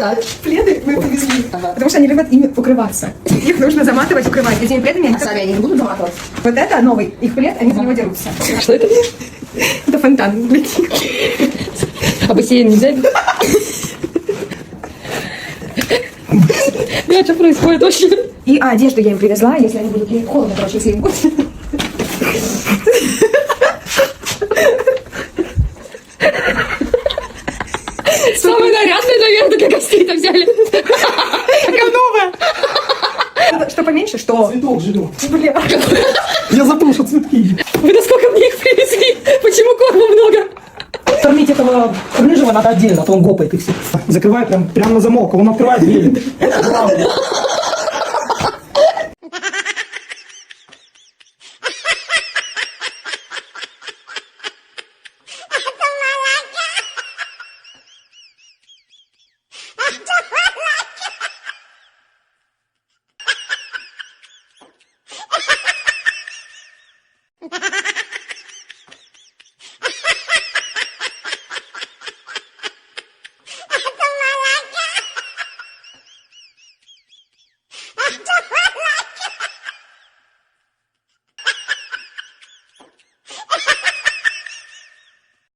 Так. Пледы мы повезли. Потому что они любят ими укрываться. Их нужно заматывать, укрывать. Этими пледами они... А сами они не будут заматывать? Вот это новый их плед, они за него дерутся. Что это? Это фонтан. А бассейн нельзя? Бля, что происходит вообще? И одежду я им привезла, если они будут ей холодно, короче, если им будет. Самый нарядный, наверное, как гостей-то взяли. Такая новая. Что поменьше, что... Цветок живет. Бля. Я забыл, что цветки. Вы насколько мне их привезли? Почему корма много? Кормить этого рыжего надо отдельно, а то он гопает и все. Закрывай прям на замок, а он открывает дверь. Это правда.